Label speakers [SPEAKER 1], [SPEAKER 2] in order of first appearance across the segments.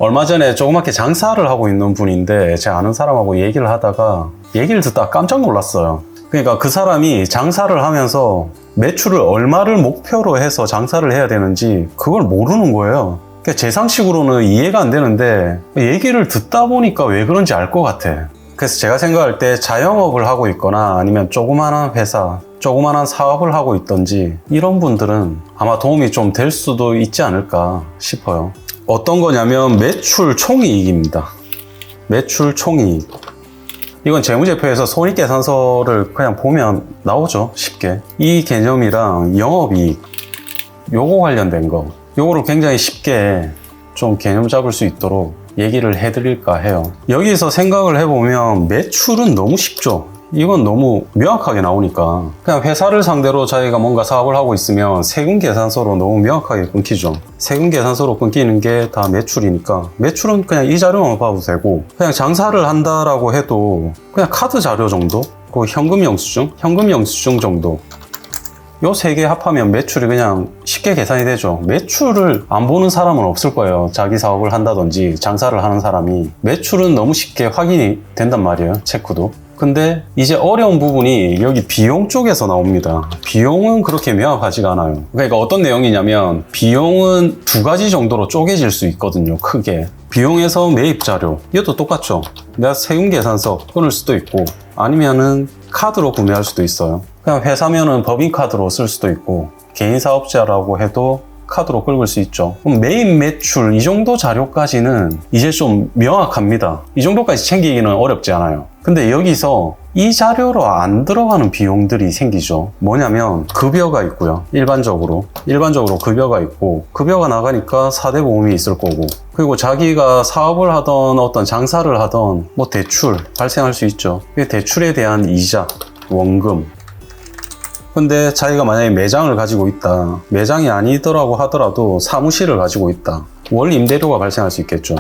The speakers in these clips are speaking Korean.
[SPEAKER 1] 얼마 전에 조그맣게 장사를 하고 있는 분인데 제 아는 사람하고 얘기를 하다가 얘기를 듣다가 깜짝 놀랐어요. 그러니까 그 사람이 장사를 하면서 매출을 얼마를 목표로 해서 장사를 해야 되는지 그걸 모르는 거예요. 그러니까 제 상식으로는 이해가 안 되는데 얘기를 듣다 보니까 왜 그런지 알 것 같아. 그래서 제가 생각할 때 자영업을 하고 있거나 아니면 조그마한 회사, 조그마한 사업을 하고 있던지 이런 분들은 아마 도움이 좀 될 수도 있지 않을까 싶어요. 어떤 거냐면 매출 총이익입니다. 매출 총이익. 이건 재무제표에서 손익계산서를 그냥 보면 나오죠. 쉽게. 이 개념이랑 영업이익, 요거 관련된 거, 요거를 굉장히 쉽게 좀 개념 잡을 수 있도록 얘기를 해드릴까 해요. 여기서 생각을 해보면 매출은 너무 쉽죠. 이건 너무 명확하게 나오니까 그냥 회사를 상대로 자기가 뭔가 사업을 하고 있으면 세금 계산서로 너무 명확하게 끊기죠. 세금 계산서로 끊기는 게 다 매출이니까 매출은 그냥 이 자료만 봐도 되고, 그냥 장사를 한다라고 해도 그냥 카드 자료 정도, 그 현금 영수증 정도, 요 세 개 합하면 매출이 그냥 쉽게 계산이 되죠. 매출을 안 보는 사람은 없을 거예요. 자기 사업을 한다든지 장사를 하는 사람이 매출은 너무 쉽게 확인이 된단 말이에요. 체크도. 근데 이제 어려운 부분이 여기 비용 쪽에서 나옵니다. 비용은 그렇게 명확하지가 않아요. 그러니까 어떤 내용이냐면 비용은 두 가지 정도로 쪼개질 수 있거든요. 크게. 비용에서 매입 자료, 이것도 똑같죠. 내가 세금 계산서 끊을 수도 있고 아니면은 카드로 구매할 수도 있어요. 그냥 회사면은 법인카드로 쓸 수도 있고 개인 사업자라고 해도 카드로 긁을 수 있죠. 그럼 매입 매출 이 정도 자료까지는 이제 좀 명확합니다. 이 정도까지 챙기기는 어렵지 않아요. 근데 여기서 이 자료로 안 들어가는 비용들이 생기죠. 뭐냐면 급여가 있고요. 일반적으로 급여가 있고, 급여가 나가니까 4대 보험이 있을 거고, 그리고 자기가 사업을 하던 어떤 장사를 하던 뭐 대출 발생할 수 있죠. 대출에 대한 이자, 원금. 근데 자기가 만약에 매장을 가지고 있다, 매장이 아니더라고 하더라도 사무실을 가지고 있다, 월 임대료가 발생할 수 있겠죠.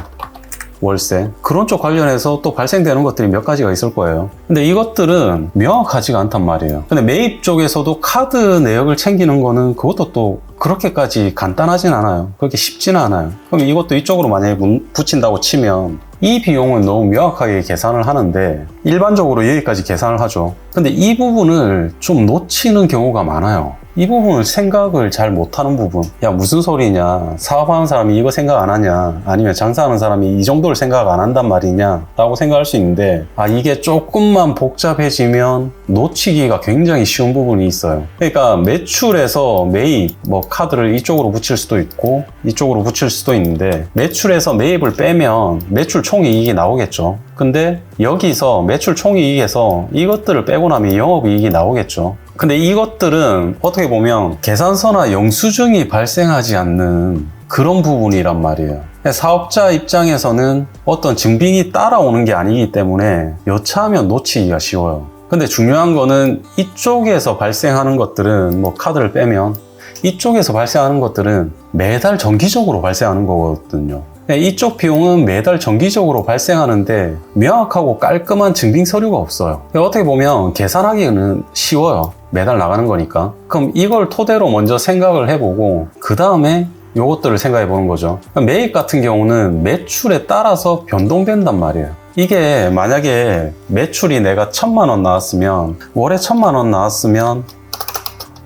[SPEAKER 1] 월세. 그런 쪽 관련해서 또 발생되는 것들이 몇 가지가 있을 거예요. 근데 이것들은 명확하지가 않단 말이에요. 근데 매입 쪽에서도 카드 내역을 챙기는 거는 그것도 또 그렇게까지 간단하진 않아요. 그렇게 쉽지는 않아요. 그럼 이것도 이쪽으로 만약에 붙인다고 치면 이 비용은 너무 명확하게 계산을 하는데 일반적으로 여기까지 계산을 하죠. 근데 이 부분을 좀 놓치는 경우가 많아요. 이 부분을 생각을 잘 못하는 부분. 야, 무슨 소리냐, 사업하는 사람이 이거 생각 안 하냐, 아니면 장사하는 사람이 이 정도를 생각 안 한단 말이냐 라고 생각할 수 있는데, 이게 조금만 복잡해지면 놓치기가 굉장히 쉬운 부분이 있어요. 그러니까 매출에서 매입, 뭐 카드를 이쪽으로 붙일 수도 있고 이쪽으로 붙일 수도 있는데, 매출에서 매입을 빼면 매출 총이익이 나오겠죠. 근데 여기서 매출 총이익에서 이것들을 빼고 나면 영업이익이 나오겠죠. 근데 이것들은 어떻게 보면 계산서나 영수증이 발생하지 않는 그런 부분이란 말이에요. 사업자 입장에서는 어떤 증빙이 따라오는 게 아니기 때문에 여차하면 놓치기가 쉬워요. 근데 중요한 거는 이쪽에서 발생하는 것들은, 뭐 카드를 빼면 이쪽에서 발생하는 것들은 매달 정기적으로 발생하는 거거든요. 이쪽 비용은 매달 정기적으로 발생하는데 명확하고 깔끔한 증빙 서류가 없어요. 어떻게 보면 계산하기는 쉬워요. 매달 나가는 거니까. 그럼 이걸 토대로 먼저 생각을 해보고 그 다음에 요것들을 생각해 보는 거죠. 매입 같은 경우는 매출에 따라서 변동된단 말이에요. 이게 만약에 매출이 내가 1,000만 원 나왔으면, 월에 1,000만 원 나왔으면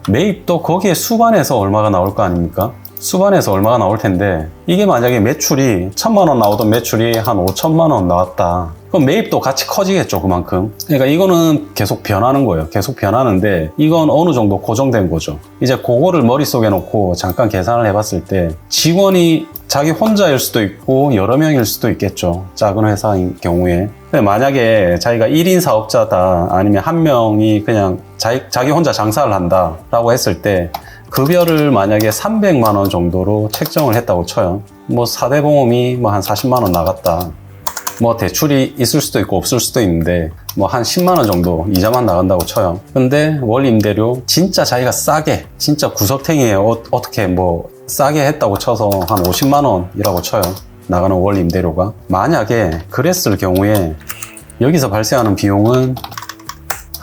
[SPEAKER 1] 매입도 거기에 수반해서 얼마가 나올 거 아닙니까? 수반해서 얼마가 나올 텐데, 이게 만약에 매출이 1,000만 원 나오던 매출이 한 5천만 원 나왔다. 그럼 매입도 같이 커지겠죠, 그만큼. 그러니까 이거는 계속 변하는 거예요. 계속 변하는데 이건 어느 정도 고정된 거죠. 이제 그거를 머릿속에 놓고 잠깐 계산을 해봤을 때, 직원이 자기 혼자일 수도 있고 여러 명일 수도 있겠죠, 작은 회사인 경우에. 근데 만약에 자기가 1인 사업자다, 아니면 한 명이 그냥 자기 혼자 장사를 한다 라고 했을 때, 급여를 만약에 300만 원 정도로 책정을 했다고 쳐요. 뭐 4대 보험이 뭐 한 40만 원 나갔다. 뭐 대출이 있을 수도 있고 없을 수도 있는데 뭐 한 10만 원 정도 이자만 나간다고 쳐요. 근데 월 임대료 진짜 자기가 싸게, 진짜 구석탱이에요. 어떻게 뭐 싸게 했다고 쳐서 한 50만 원이라고 쳐요. 나가는 월 임대료가. 만약에 그랬을 경우에 여기서 발생하는 비용은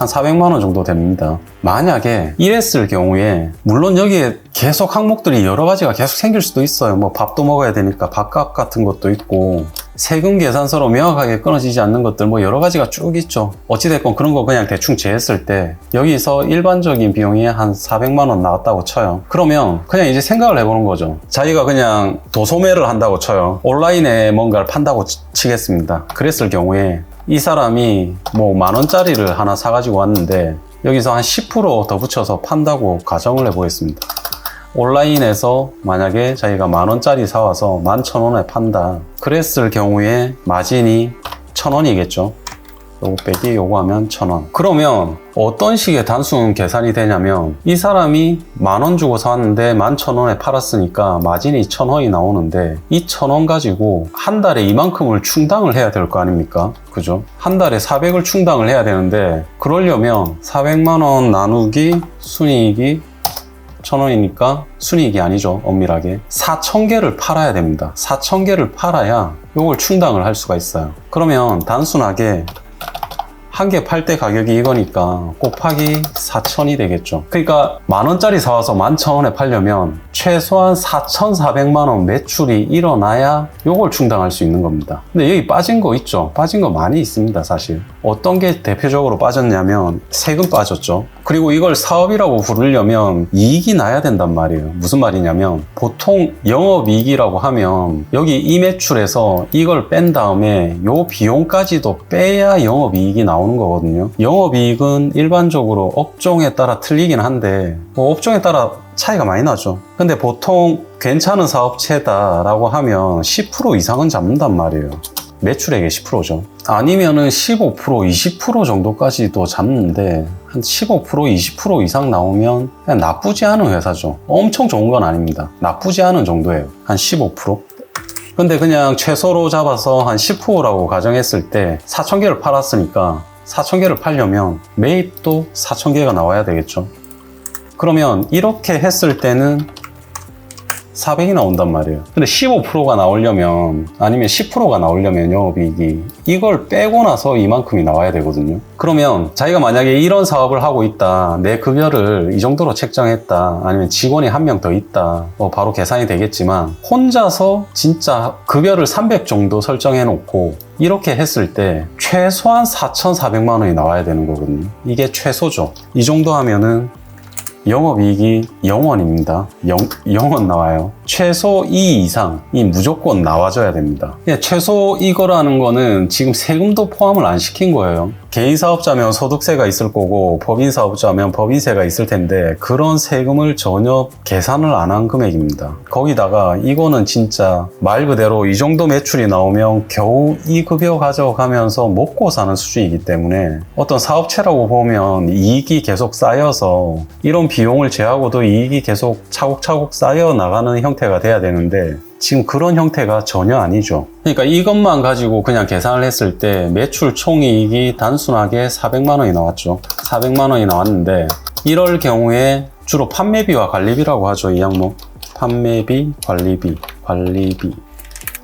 [SPEAKER 1] 한 400만 원 정도 됩니다. 만약에 이랬을 경우에 물론 여기에 계속 항목들이 여러 가지가 계속 생길 수도 있어요. 뭐 밥도 먹어야 되니까 밥값 같은 것도 있고 세금 계산서로 명확하게 끊어지지 않는 것들 뭐 여러 가지가 쭉 있죠. 어찌됐건 그런 거 그냥 대충 제했을 때 여기서 일반적인 비용이 한 400만 원 나왔다고 쳐요. 그러면 그냥 이제 생각을 해보는 거죠. 자기가 그냥 도소매를 한다고 쳐요. 온라인에 뭔가를 판다고 치겠습니다. 그랬을 경우에 이 사람이 뭐 10,000원짜리를 하나 사가지고 왔는데 여기서 한 10% 더 붙여서 판다고 가정을 해보겠습니다. 온라인에서 만약에 자기가 10,000원짜리 사와서 11,000원에 판다. 그랬을 경우에 마진이 1,000원이겠죠. 요거 빼기 요거 하면 1,000원. 그러면 어떤 식의 단순 계산이 되냐면 이 사람이 10,000원 주고 사왔는데 11,000원에 팔았으니까 마진이 1,000원이 나오는데 이 1,000원 가지고 한 달에 이만큼을 충당을 해야 될 거 아닙니까? 그죠? 한 달에 400을 충당을 해야 되는데 그러려면 400만 원 나누기 순이익이 1,000원이니까 순이익이 아니죠. 엄밀하게 4,000개를 팔아야 됩니다. 4,000개를 팔아야 이걸 충당을 할 수가 있어요. 그러면 단순하게 한 개 팔 때 가격이 이거니까 곱하기 4,000이 되겠죠. 그러니까 10,000원짜리 사와서 11,000원에 팔려면 최소한 4,400만 원 매출이 일어나야 요걸 충당할 수 있는 겁니다. 근데 여기 빠진 거 있죠. 빠진 거 많이 있습니다. 사실 어떤 게 대표적으로 빠졌냐면 세금 빠졌죠. 그리고 이걸 사업이라고 부르려면 이익이 나야 된단 말이에요. 무슨 말이냐면 보통 영업이익이라고 하면 여기 이 매출에서 이걸 뺀 다음에 요 비용까지도 빼야 영업이익이 나오는 거거든요. 영업이익은 일반적으로 업종에 따라 틀리긴 한데 뭐 업종에 따라 차이가 많이 나죠. 근데 보통 괜찮은 사업체다라고 하면 10% 이상은 잡는단 말이에요. 매출액의 10%죠. 아니면은 15%, 20% 정도까지도 잡는데 한 15%, 20% 이상 나오면 그냥 나쁘지 않은 회사죠. 엄청 좋은 건 아닙니다. 나쁘지 않은 정도예요. 한 15%? 근데 그냥 최소로 잡아서 한 10%라고 가정했을 때 4,000개를 팔았으니까 4,000개를 팔려면 매입도 4,000개가 나와야 되겠죠. 그러면 이렇게 했을 때는 400이 나온단 말이에요. 근데 15%가 나오려면 아니면 10%가 나오려면 영업이익이 이걸 빼고 나서 이만큼이 나와야 되거든요. 그러면 자기가 만약에 이런 사업을 하고 있다, 내 급여를 이 정도로 책정했다, 아니면 직원이 한 명 더 있다, 뭐 바로 계산이 되겠지만 혼자서 진짜 급여를 300 정도 설정해 놓고 이렇게 했을 때 최소한 4,400만 원이 나와야 되는 거거든요. 이게 최소죠. 이 정도 하면은 영업이익이 0원입니다. 0원 나와요. 최소 2 이상이 무조건 나와줘야 됩니다. 최소 이거라는 거는 지금 세금도 포함을 안 시킨 거예요. 개인 사업자면 소득세가 있을 거고 법인 사업자면 법인세가 있을 텐데 그런 세금을 전혀 계산을 안 한 금액입니다. 거기다가 이거는 진짜 말 그대로 이 정도 매출이 나오면 겨우 이 급여 가져가면서 먹고 사는 수준이기 때문에 어떤 사업체라고 보면 이익이 계속 쌓여서 이런 비용을 제하고도 이익이 계속 차곡차곡 쌓여 나가는 형태가 돼야 되는데 지금 그런 형태가 전혀 아니죠. 그러니까 이것만 가지고 그냥 계산을 했을 때 매출 총이익이 단순하게 400만 원이 나왔죠. 400만 원이 나왔는데 이럴 경우에 주로 판매비와 관리비라고 하죠. 이 항목. 판매비, 관리비.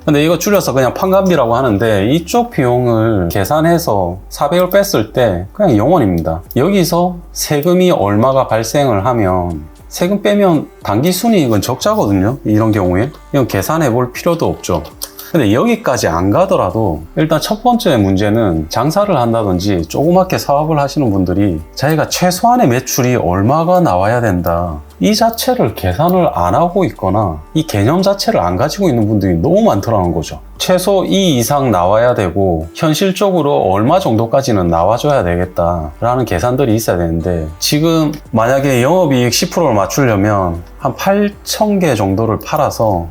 [SPEAKER 1] 근데 이거 줄여서 그냥 판관비라고 하는데 이쪽 비용을 계산해서 400을 뺐을 때 그냥 0원입니다. 여기서 세금이 얼마가 발생을 하면 세금 빼면 당기순이익은 적자거든요. 이런 경우에 이건 계산해 볼 필요도 없죠. 근데 여기까지 안 가더라도 일단 첫 번째 문제는 장사를 한다든지 조그맣게 사업을 하시는 분들이 자기가 최소한의 매출이 얼마가 나와야 된다, 이 자체를 계산을 안 하고 있거나 이 개념 자체를 안 가지고 있는 분들이 너무 많더라는 거죠. 최소 2 이상 나와야 되고 현실적으로 얼마 정도까지는 나와줘야 되겠다라는 계산들이 있어야 되는데 지금 만약에 영업이익 10%를 맞추려면 한 8,000개 정도를 팔아서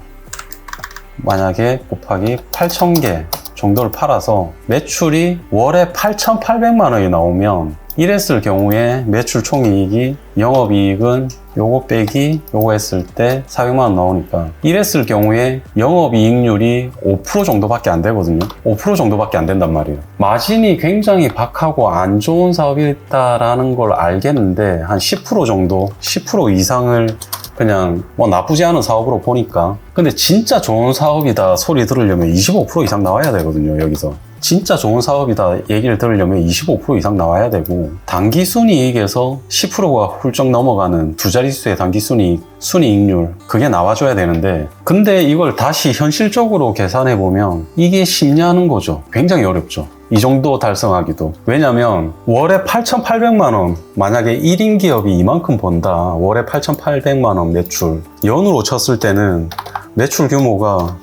[SPEAKER 1] 만약에 곱하기 8,000개 정도를 팔아서 매출이 월에 8,800만 원이 나오면 이랬을 경우에 매출 총이익이 영업이익은 요거 빼기 요거 했을 때 400만 원 나오니까 이랬을 경우에 영업이익률이 5% 정도밖에 안 되거든요. 5% 정도밖에 안 된단 말이에요. 마진이 굉장히 박하고 안 좋은 사업이다라는 걸 알겠는데 한 10% 정도, 10% 이상을 그냥 뭐 나쁘지 않은 사업으로 보니까. 근데 진짜 좋은 사업이다 소리 들으려면 25% 이상 나와야 되거든요. 여기서 진짜 좋은 사업이다 얘기를 들으려면 25% 이상 나와야 되고, 당기순이익에서 10%가 훌쩍 넘어가는 두 자릿수의 당기순이익, 순이익률, 그게 나와줘야 되는데, 근데 이걸 다시 현실적으로 계산해보면 이게 쉽냐는 거죠. 굉장히 어렵죠. 이 정도 달성하기도. 왜냐면 월에 8,800만 원, 만약에 1인 기업이 이만큼 번다, 월에 8,800만 원 매출, 연으로 쳤을 때는 매출 규모가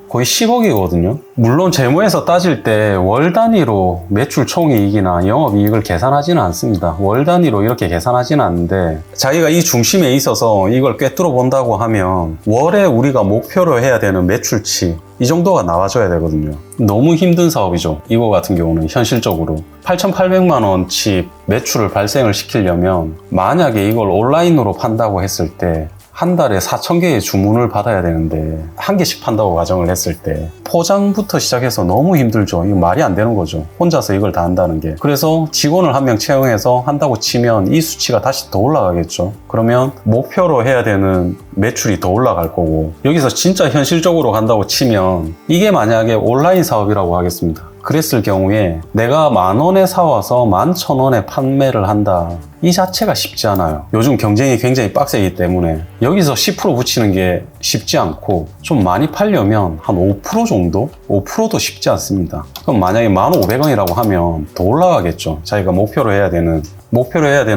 [SPEAKER 1] 거의 10억이거든요. 물론 재무에서 따질 때 월 단위로 매출 총이익이나 영업이익을 계산하지는 않습니다. 월 단위로 이렇게 계산하지는 않는데, 자기가 이 중심에 있어서 이걸 꿰뚫어 본다고 하면 월에 우리가 목표로 해야 되는 매출치, 이 정도가 나와줘야 되거든요. 너무 힘든 사업이죠. 이거 같은 경우는 현실적으로 8,800만 원치 매출을 발생을 시키려면, 만약에 이걸 온라인으로 판다고 했을 때 한 달에 4,000개의 주문을 받아야 되는데 한 개씩 판다고 가정을 했을 때 포장부터 시작해서 너무 힘들죠. 이거 말이 안 되는 거죠. 혼자서 이걸 다 한다는 게. 그래서 직원을 한 명 채용해서 한다고 치면 이 수치가 다시 더 올라가겠죠. 그러면 목표로 해야 되는 매출이 더 올라갈 거고, 여기서 진짜 현실적으로 간다고 치면 이게 만약에 온라인 사업이라고 하겠습니다. 그랬을 경우에 내가 10,000원에 사와서 11,000원에 판매를 한다. 이 자체가 쉽지 않아요. 요즘 경쟁이 굉장히 빡세기 때문에 여기서 10% 붙이는 게 쉽지 않고, 좀 많이 팔려면 한 5% 정도? 5%도 쉽지 않습니다. 그럼 만약에 1,500원이라고 하면 더 올라가겠죠. 자기가 목표로 해야 되는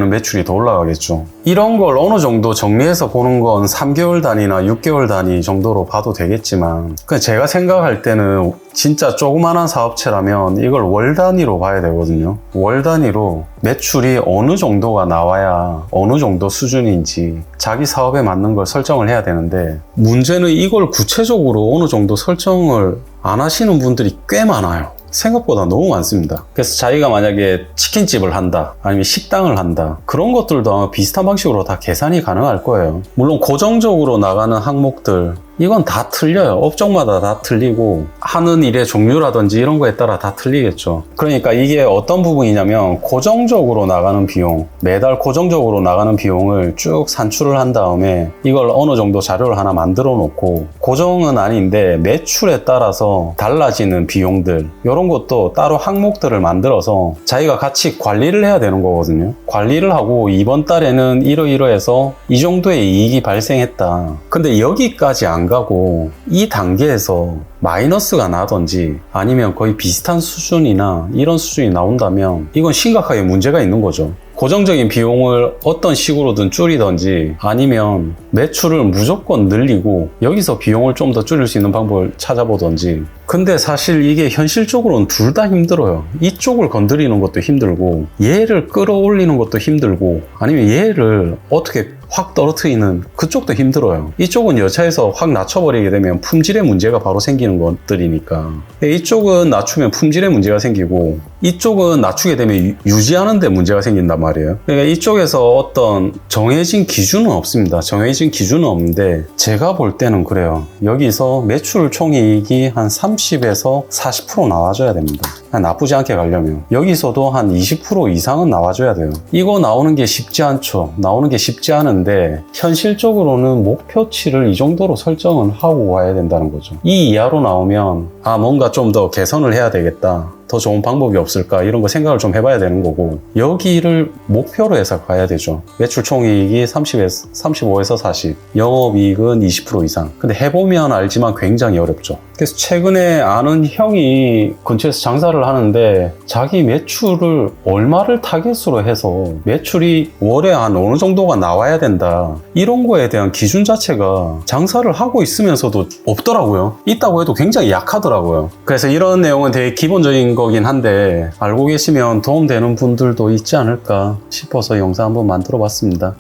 [SPEAKER 1] 매출이 더 올라가겠죠. 이런 걸 어느 정도 정리해서 보는 건 3개월 단위나 6개월 단위 정도로 봐도 되겠지만, 그냥 제가 생각할 때는 진짜 조그만한 사업체라면 이걸 월 단위로 봐야 되거든요. 월 단위로 매출이 어느 정도가 나와야 어느 정도 수준인지 자기 사업에 맞는 걸 설정을 해야 되는데, 문제는 이걸 구체적으로 어느 정도 설정을 안 하시는 분들이 꽤 많아요. 생각보다 너무 많습니다. 그래서 자기가 만약에 치킨집을 한다, 아니면 식당을 한다, 그런 것들도 아마 비슷한 방식으로 다 계산이 가능할 거예요. 물론 고정적으로 나가는 항목들, 이건 다 틀려요. 업종마다 다 틀리고 하는 일의 종류라든지 이런 거에 따라 다 틀리겠죠. 그러니까 이게 어떤 부분이냐면, 고정적으로 나가는 비용, 매달 고정적으로 나가는 비용을 쭉 산출을 한 다음에 이걸 어느 정도 자료를 하나 만들어 놓고, 고정은 아닌데 매출에 따라서 달라지는 비용들, 이런 것도 따로 항목들을 만들어서 자기가 같이 관리를 해야 되는 거거든요. 관리를 하고 이번 달에는 이러이러해서 이 정도의 이익이 발생했다. 근데 여기까지 안 가고 이 단계에서 마이너스가 나든지 아니면 거의 비슷한 수준이나 이런 수준이 나온다면 이건 심각하게 문제가 있는 거죠. 고정적인 비용을 어떤 식으로든 줄이든지, 아니면 매출을 무조건 늘리고 여기서 비용을 좀 더 줄일 수 있는 방법을 찾아보든지. 근데 사실 이게 현실적으로는 둘 다 힘들어요. 이쪽을 건드리는 것도 힘들고 얘를 끌어올리는 것도 힘들고, 아니면 얘를 어떻게 확 떨어뜨리는 그쪽도 힘들어요. 이쪽은 여차해서 확 낮춰버리게 되면 품질의 문제가 바로 생기는 것들이니까. 이쪽은 낮추면 품질의 문제가 생기고, 이쪽은 낮추게 되면 유지하는 데 문제가 생긴단 말이에요. 그러니까 이쪽에서 어떤 정해진 기준은 없습니다. 정해진 기준은 없는데 제가 볼 때는 그래요. 여기서 매출 총이익이 한 30에서 40% 나와줘야 됩니다. 나쁘지 않게 가려면 여기서도 한 20% 이상은 나와줘야 돼요. 이거 나오는 게 쉽지 않죠. 나오는 게 쉽지 않은데 현실적으로는 목표치를 이 정도로 설정은 하고 와야 된다는 거죠. 이 이하로 나오면 뭔가 좀 더 개선을 해야 되겠다, 더 좋은 방법이 없을까, 이런 거 생각을 좀 해봐야 되는 거고, 여기를 목표로 해서 가야 되죠. 매출 총이익이 35에서 40, 영업이익은 20% 이상. 근데 해보면 알지만 굉장히 어렵죠. 그래서 최근에 아는 형이 근처에서 장사를 하는데 자기 매출을 얼마를 타겟으로 해서 매출이 월에 한 어느 정도가 나와야 된다, 이런 거에 대한 기준 자체가 장사를 하고 있으면서도 없더라고요. 있다고 해도 굉장히 약하더라고요. 그래서 이런 내용은 되게 기본적인 거긴 한데 알고 계시면 도움되는 분들도 있지 않을까 싶어서 영상 한번 만들어 봤습니다.